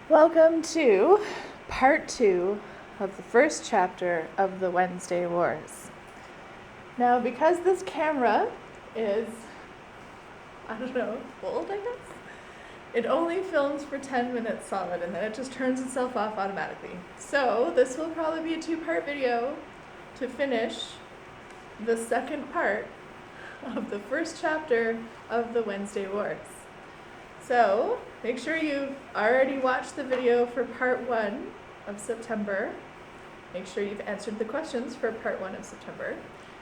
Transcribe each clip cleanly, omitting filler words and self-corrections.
Welcome to part 2 of the first chapter of the Wednesday Wars. Now, because this camera is, old, I guess, it only films for 10 minutes solid and then it just turns itself off automatically. So this will probably be a 2-part video to finish the second part of the first chapter of the Wednesday Wars. So make sure you've already watched the video for part 1 of September. Make sure you've answered the questions for part 1 of September.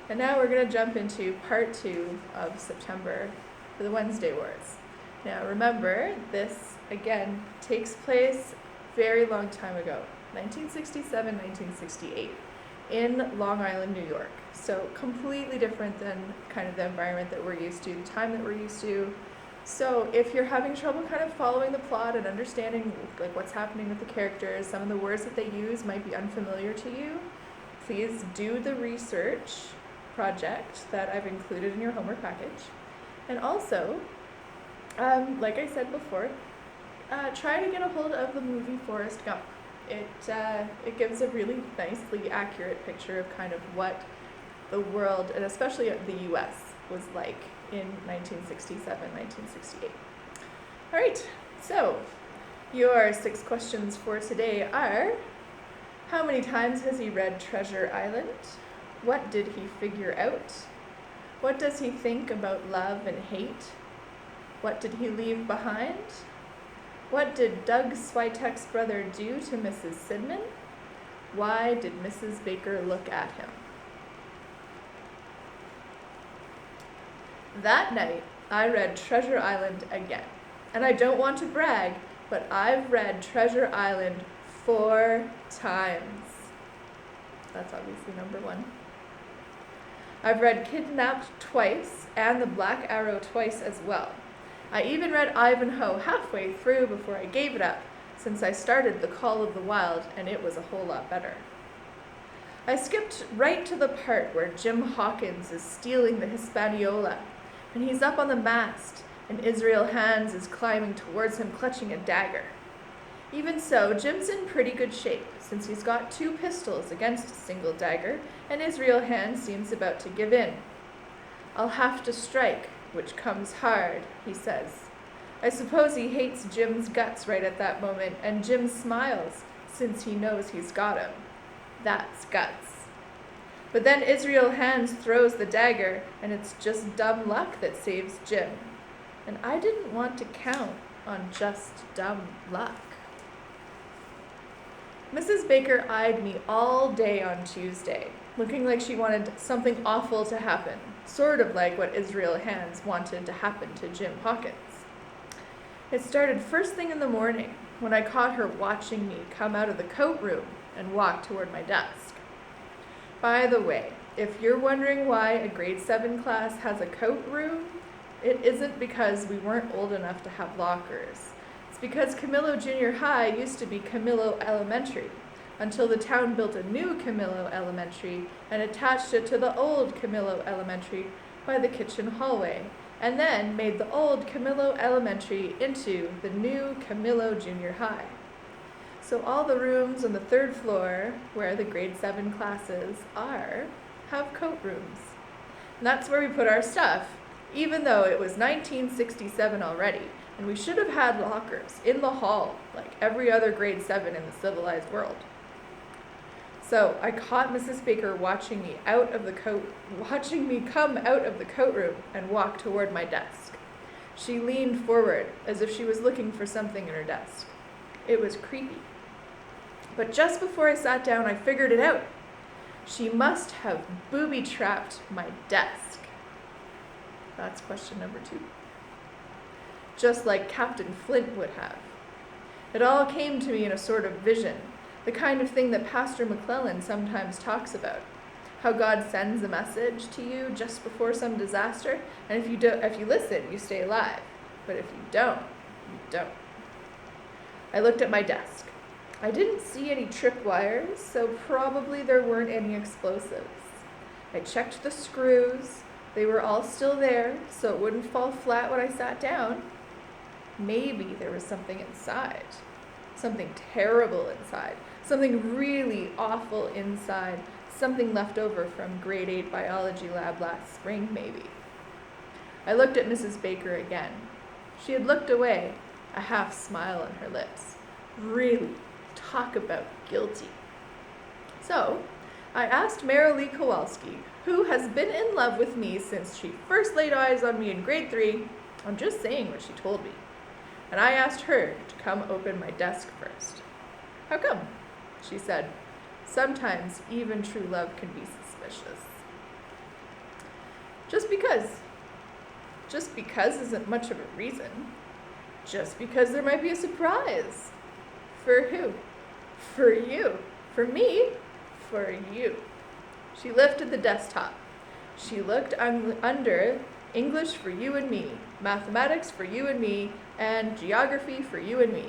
And now we're going to jump into part 2 of September for the Wednesday Wars. Now remember, this again takes place very long time ago, 1967, 1968, in Long Island, New York. So completely different than kind of the environment that we're used to, the time that we're used to. So if you're having trouble kind of following the plot and understanding like what's happening with the characters, some of the words that they use might be unfamiliar to you, please do the research project that I've included in your homework package. And also, like I said before, try to get a hold of the movie Forrest Gump. It gives a really nicely accurate picture of kind of what the world, and especially the US, was like in 1967, 1968. All right, so your 6 questions for today are: how many times has he read Treasure Island? What did he figure out? What does he think about love and hate? What did he leave behind? What did Doug Switek's brother do to Mrs. Sidman? Why did Mrs. Baker look at him? That night, I read Treasure Island again. And I don't want to brag, but I've read Treasure Island 4 times. That's obviously number 1. I've read Kidnapped twice and The Black Arrow twice as well. I even read Ivanhoe halfway through before I gave it up, since I started The Call of the Wild and it was a whole lot better. I skipped right to the part where Jim Hawkins is stealing the Hispaniola, and he's up on the mast, and Israel Hands is climbing towards him clutching a dagger. Even so, Jim's in pretty good shape, since he's got 2 pistols against a single dagger, and Israel Hands seems about to give in. "I'll have to strike, which comes hard," he says. I suppose he hates Jim's guts right at that moment, and Jim smiles, since he knows he's got him. That's guts. But then Israel Hands throws the dagger, and it's just dumb luck that saves Jim. And I didn't want to count on just dumb luck. Mrs. Baker eyed me all day on Tuesday, looking like she wanted something awful to happen, sort of like what Israel Hands wanted to happen to Jim Hawkins. It started first thing in the morning, when I caught her watching me come out of the coat room and walk toward my desk. By the way, if you're wondering why a grade 7 class has a coat room, it isn't because we weren't old enough to have lockers. It's because Camillo Junior High used to be Camillo Elementary, until the town built a new Camillo Elementary and attached it to the old Camillo Elementary by the kitchen hallway, and then made the old Camillo Elementary into the new Camillo Junior High. So all the rooms on the 3rd floor, where the grade 7 classes are, have coat rooms. And that's where we put our stuff, even though it was 1967 already, and we should have had lockers in the hall, like every other grade 7 in the civilized world. So I caught Mrs. Baker watching me come out of the coat room and walk toward my desk. She leaned forward as if she was looking for something in her desk. It was creepy. But just before I sat down, I figured it out. She must have booby-trapped my desk. That's question number 2. Just like Captain Flint would have. It all came to me in a sort of vision, the kind of thing that Pastor McClellan sometimes talks about. How God sends a message to you just before some disaster, and if you listen, you stay alive. But if you don't, you don't. I looked at my desk. I didn't see any tripwires, so probably there weren't any explosives. I checked the screws. They were all still there, so it wouldn't fall flat when I sat down. Maybe there was something inside. something terrible inside, something really awful inside, something left over from grade 8 biology lab last spring, maybe. I looked at Mrs. Baker again. She had looked away, a half smile on her lips. Really, talk about guilty. So, I asked Marilee Kowalski, who has been in love with me since she first laid eyes on me in grade 3. I'm just saying what she told me. And I asked her to come open my desk first. How come? She said, sometimes even true love can be suspicious. Just because. Just because isn't much of a reason. Just because there might be a surprise. For who? For you. For me? For you. She lifted the desktop. She looked under English for you and me, mathematics for you and me, and geography for you and me.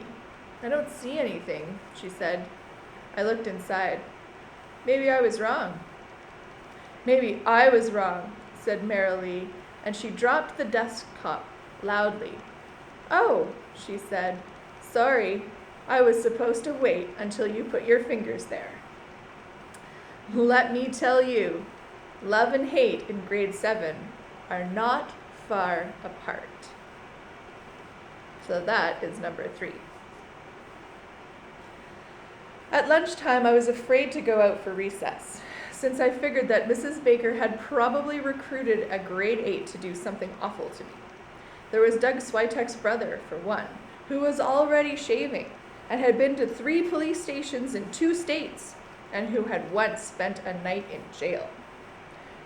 I don't see anything, she said. I looked inside. Maybe I was wrong. Maybe I was wrong, said Marilee, and she dropped the desktop loudly. Oh, she said. Sorry, I was supposed to wait until you put your fingers there. Let me tell you, love and hate in grade 7 are not far apart. So that is number 3. At lunchtime, I was afraid to go out for recess, since I figured that Mrs. Baker had probably recruited a grade 8 to do something awful to me. There was Doug Switek's brother, for one, who was already shaving and had been to 3 police stations in 2 states, and who had once spent a night in jail.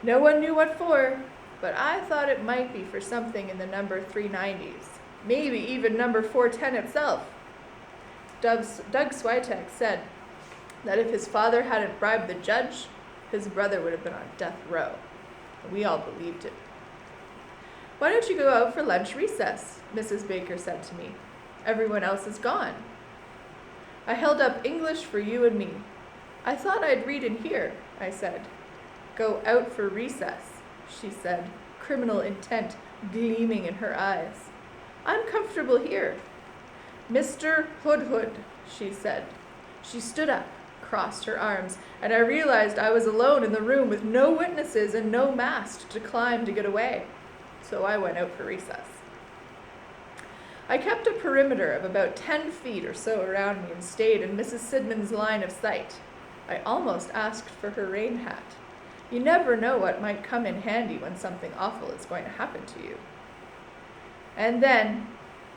No one knew what for, but I thought it might be for something in the number 390s, maybe even number 410 itself. Doug Switek said that if his father hadn't bribed the judge, his brother would have been on death row. And we all believed it. Why don't you go out for lunch recess? Mrs. Baker said to me. Everyone else is gone. I held up English for you and me. I thought I'd read in here, I said. Go out for recess, she said, criminal intent gleaming in her eyes. I'm comfortable here. Mr. Hoodhood, she said. She stood up, crossed her arms, and I realized I was alone in the room with no witnesses and no mast to climb to get away. So I went out for recess. I kept a perimeter of about 10 feet or so around me and stayed in Mrs. Sidman's line of sight. I almost asked for her rain hat. You never know what might come in handy when something awful is going to happen to you. And then,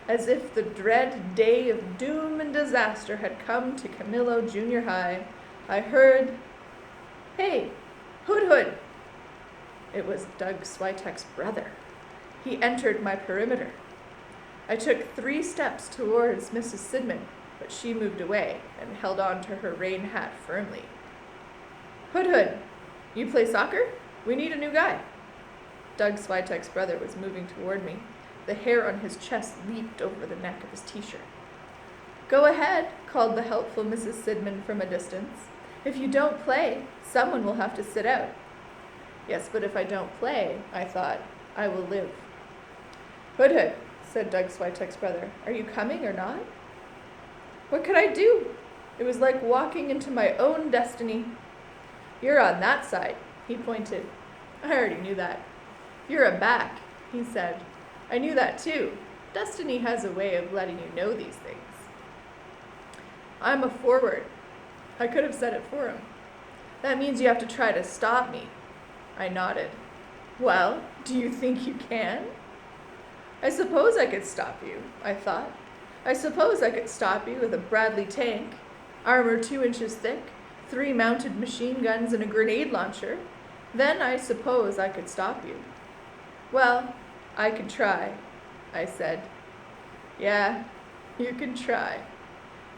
as if the dread day of doom and disaster had come to Camillo Junior High, I heard, "Hey, Hood." It was Doug Switek's brother. He entered my perimeter. I took 3 steps towards Mrs. Sidman, but she moved away and held on to her rain hat firmly. Hood, you play soccer? We need a new guy. Doug Switek's brother was moving toward me. The hair on his chest leaped over the neck of his t-shirt. Go ahead, called the helpful Mrs. Sidman from a distance. If you don't play, someone will have to sit out. Yes, but if I don't play, I thought, I will live. Hood, said Doug Switek's brother, are you coming or not? What could I do? It was like walking into my own destiny. You're on that side, he pointed. I already knew that. You're a back, he said. I knew that too. Destiny has a way of letting you know these things. I'm a forward. I could have said it for him. That means you have to try to stop me. I nodded. Well, do you think you can? I suppose I could stop you, I thought. I suppose I could stop you with a Bradley tank, armor 2 inches thick, 3 mounted machine guns and a grenade launcher. Then I suppose I could stop you. Well, I could try, I said. Yeah, you can try.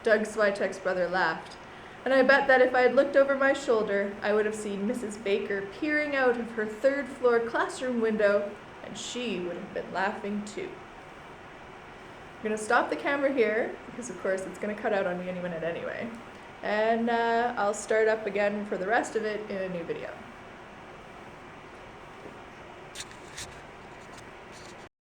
Doug Switek's brother laughed, and I bet that if I had looked over my shoulder, I would have seen Mrs. Baker peering out of her 3rd floor classroom window, and she would have been laughing too. I'm going to stop the camera here, because of course it's going to cut out on me any minute anyway, and I'll start up again for the rest of it in a new video.